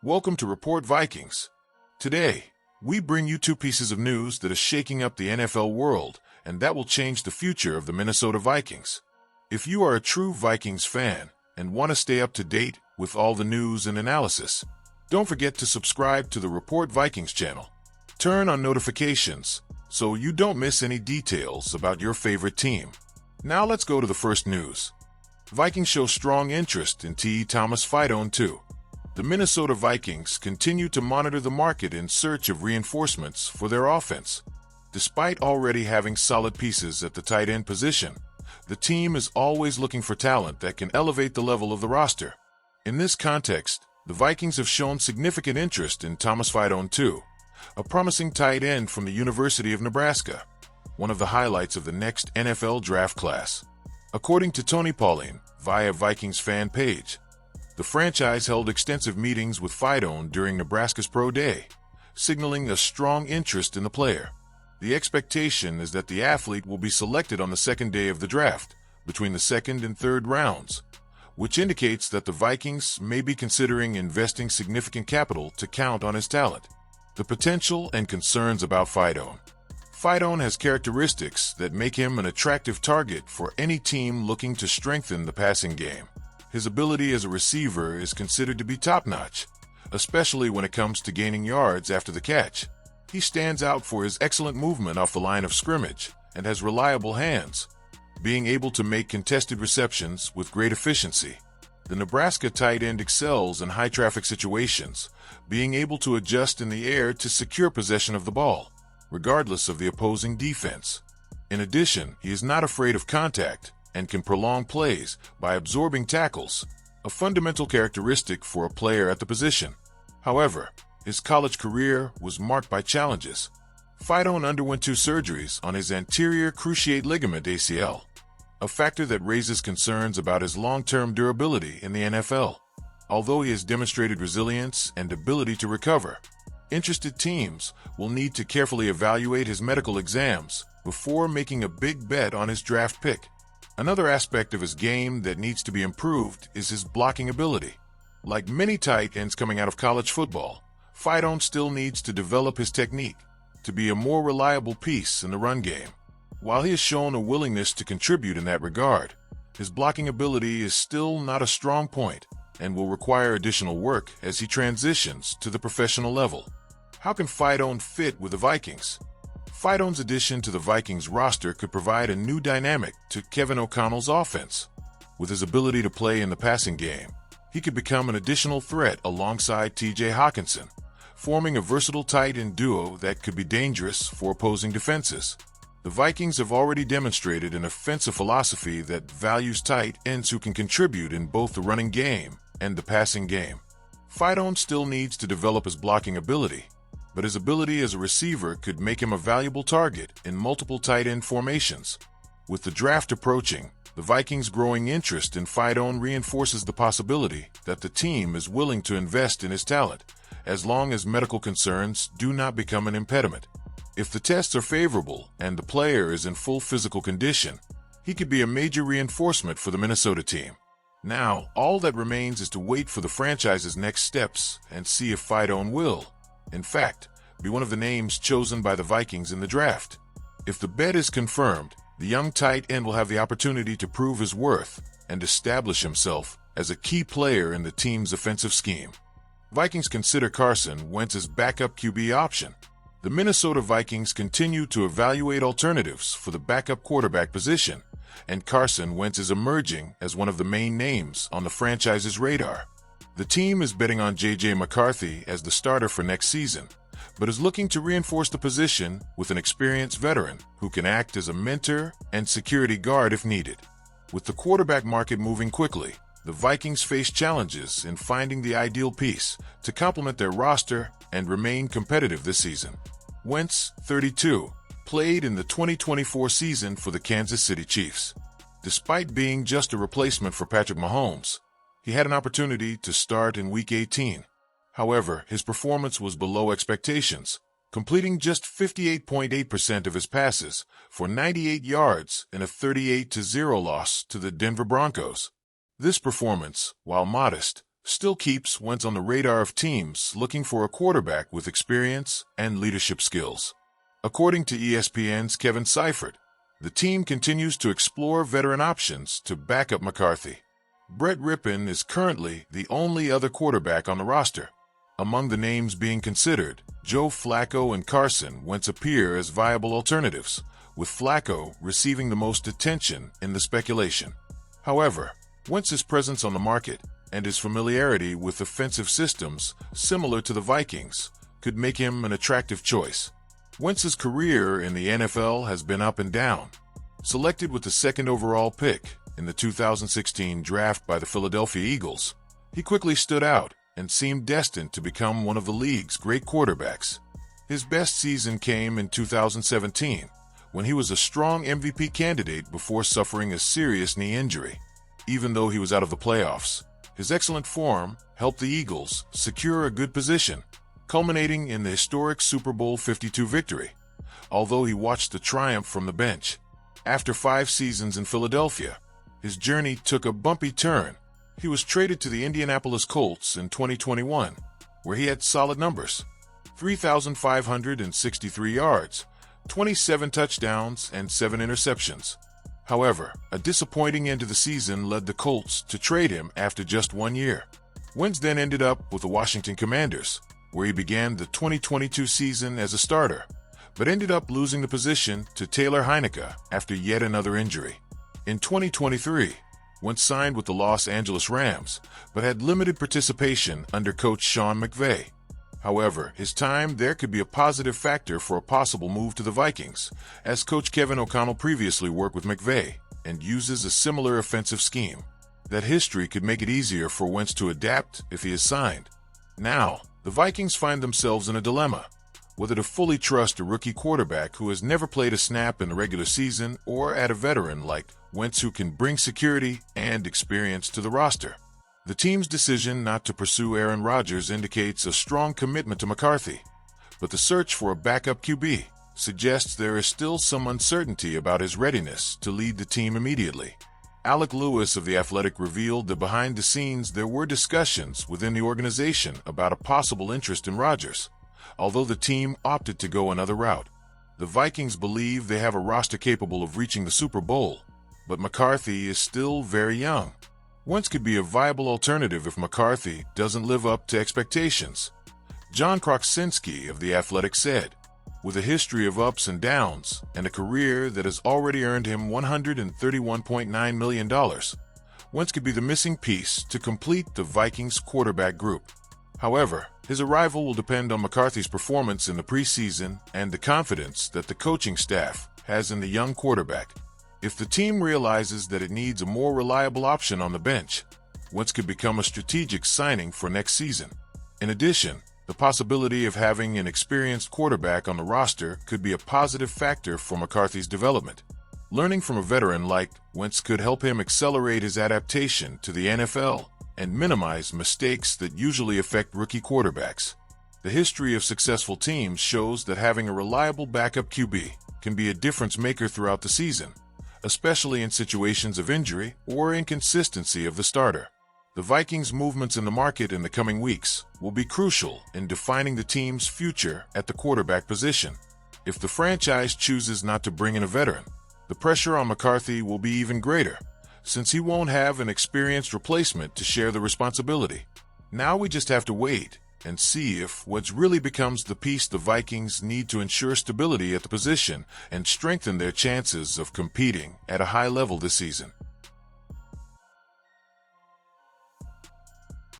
Welcome to Report Vikings. Today, we bring you two pieces of news that are shaking up the NFL world, and that will change the future of the Minnesota Vikings. If you are a true Vikings fan and want to stay up to date with all the news and analysis, don't forget to subscribe to the Report Vikings channel. Turn on notifications so you don't miss any details about your favorite team. Now let's go to the first news. Vikings show strong interest in Thomas Fidone 2. The Minnesota Vikings continue to monitor the market in search of reinforcements for their offense. Despite already having solid pieces at the tight end position, the team is always looking for talent that can elevate the level of the roster. In this context, the Vikings have shown significant interest in Thomas Fidone 2, a promising tight end from the University of Nebraska, one of the highlights of the next NFL draft class. According to Tony Pauline, via Vikings fan page, the franchise held extensive meetings with Fidone during Nebraska's Pro Day, signaling a strong interest in the player. The expectation is that the athlete will be selected on the second day of the draft, between the second and third rounds, which indicates that the Vikings may be considering investing significant capital to count on his talent. The potential and concerns about Fidone. Fidone has characteristics that make him an attractive target for any team looking to strengthen the passing game. His ability as a receiver is considered to be top-notch, especially when it comes to gaining yards after the catch. He stands out for his excellent movement off the line of scrimmage and has reliable hands, being able to make contested receptions with great efficiency. The Nebraska tight end excels in high-traffic situations, being able to adjust in the air to secure possession of the ball, regardless of the opposing defense. In addition, he is not afraid of contact and can prolong plays by absorbing tackles, a fundamental characteristic for a player at the position. However, his college career was marked by challenges. Fidone underwent 2 surgeries on his anterior cruciate ligament ACL, a factor that raises concerns about his long-term durability in the NFL. Although he has demonstrated resilience and ability to recover, interested teams will need to carefully evaluate his medical exams before making a big bet on his draft pick. Another aspect of his game that needs to be improved is his blocking ability. Like many tight ends coming out of college football, Fidone still needs to develop his technique to be a more reliable piece in the run game. While he has shown a willingness to contribute in that regard, his blocking ability is still not a strong point and will require additional work as he transitions to the professional level. How can Fidone fit with the Vikings? Fidone's addition to the Vikings roster could provide a new dynamic to Kevin O'Connell's offense. With his ability to play in the passing game, he could become an additional threat alongside T.J. Hockenson, forming a versatile tight end duo that could be dangerous for opposing defenses. The Vikings have already demonstrated an offensive philosophy that values tight ends who can contribute in both the running game and the passing game. Fidone still needs to develop his blocking ability, but his ability as a receiver could make him a valuable target in multiple tight end formations. With the draft approaching, the Vikings' growing interest in Fidone reinforces the possibility that the team is willing to invest in his talent, as long as medical concerns do not become an impediment. If the tests are favorable and the player is in full physical condition, he could be a major reinforcement for the Minnesota team. Now, all that remains is to wait for the franchise's next steps and see if Fidone will, in fact, be one of the names chosen by the Vikings in the draft. If the bet is confirmed, the young tight end will have the opportunity to prove his worth and establish himself as a key player in the team's offensive scheme. Vikings consider Carson Wentz as backup QB option. The Minnesota Vikings continue to evaluate alternatives for the backup quarterback position, and Carson Wentz is emerging as one of the main names on the franchise's radar. The team is betting on J.J. McCarthy as the starter for next season, but is looking to reinforce the position with an experienced veteran who can act as a mentor and security guard if needed. With the quarterback market moving quickly, the Vikings face challenges in finding the ideal piece to complement their roster and remain competitive this season. Wentz, 32, played in the 2024 season for the Kansas City Chiefs. Despite being just a replacement for Patrick Mahomes, he had an opportunity to start in Week 18. However, his performance was below expectations, completing just 58.8% of his passes for 98 yards in a 38-0 loss to the Denver Broncos. This performance, while modest, still keeps Wentz on the radar of teams looking for a quarterback with experience and leadership skills. According to ESPN's Kevin Seifert, the team continues to explore veteran options to back up McCarthy. Brett Rippon is currently the only other quarterback on the roster. Among the names being considered, Joe Flacco and Carson Wentz appear as viable alternatives, with Flacco receiving the most attention in the speculation. However, Wentz's presence on the market and his familiarity with offensive systems similar to the Vikings could make him an attractive choice. Wentz's career in the NFL has been up and down. Selected with the second overall pick in the 2016 draft by the Philadelphia Eagles, he quickly stood out and seemed destined to become one of the league's great quarterbacks. His best season came in 2017, when he was a strong MVP candidate before suffering a serious knee injury. Even though he was out of the playoffs, his excellent form helped the Eagles secure a good position, culminating in the historic Super Bowl 52 victory, although he watched the triumph from the bench. After 5 seasons in Philadelphia, his journey took a bumpy turn. He was traded to the Indianapolis Colts in 2021, where he had solid numbers: 3,563 yards, 27 touchdowns, and 7 interceptions. However, a disappointing end to the season led the Colts to trade him after just 1 year. Wentz then ended up with the Washington Commanders, where he began the 2022 season as a starter, but ended up losing the position to Taylor Heinicke after yet another injury. In 2023, Wentz signed with the Los Angeles Rams, but had limited participation under coach Sean McVay. However, his time there could be a positive factor for a possible move to the Vikings, as coach Kevin O'Connell previously worked with McVay and uses a similar offensive scheme. That history could make it easier for Wentz to adapt if he is signed. Now, the Vikings find themselves in a dilemma: whether to fully trust a rookie quarterback who has never played a snap in the regular season, or add a veteran like Wentz who can bring security and experience to the roster. The team's decision not to pursue Aaron Rodgers indicates a strong commitment to McCarthy, but the search for a backup QB suggests there is still some uncertainty about his readiness to lead the team immediately. Alec Lewis of The Athletic revealed that behind the scenes there were discussions within the organization about a possible interest in Rodgers, although the team opted to go another route. The Vikings believe they have a roster capable of reaching the Super Bowl, but McCarthy is still very young. Wentz could be a viable alternative if McCarthy doesn't live up to expectations. John Krasinski of The Athletic said, with a history of ups and downs and a career that has already earned him $131.9 million, Wentz could be the missing piece to complete the Vikings quarterback group. However, his arrival will depend on McCarthy's performance in the preseason and the confidence that the coaching staff has in the young quarterback. If the team realizes that it needs a more reliable option on the bench, Wentz could become a strategic signing for next season. In addition, the possibility of having an experienced quarterback on the roster could be a positive factor for McCarthy's development. Learning from a veteran like Wentz could help him accelerate his adaptation to the NFL and minimize mistakes that usually affect rookie quarterbacks. The history of successful teams shows that having a reliable backup QB can be a difference maker throughout the season, especially in situations of injury or inconsistency of the starter. The Vikings' movements in the market in the coming weeks will be crucial in defining the team's future at the quarterback position. If the franchise chooses not to bring in a veteran, the pressure on McCarthy will be even greater, since he won't have an experienced replacement to share the responsibility. Now we just have to wait and see if Wentz really becomes the piece the Vikings need to ensure stability at the position and strengthen their chances of competing at a high level this season.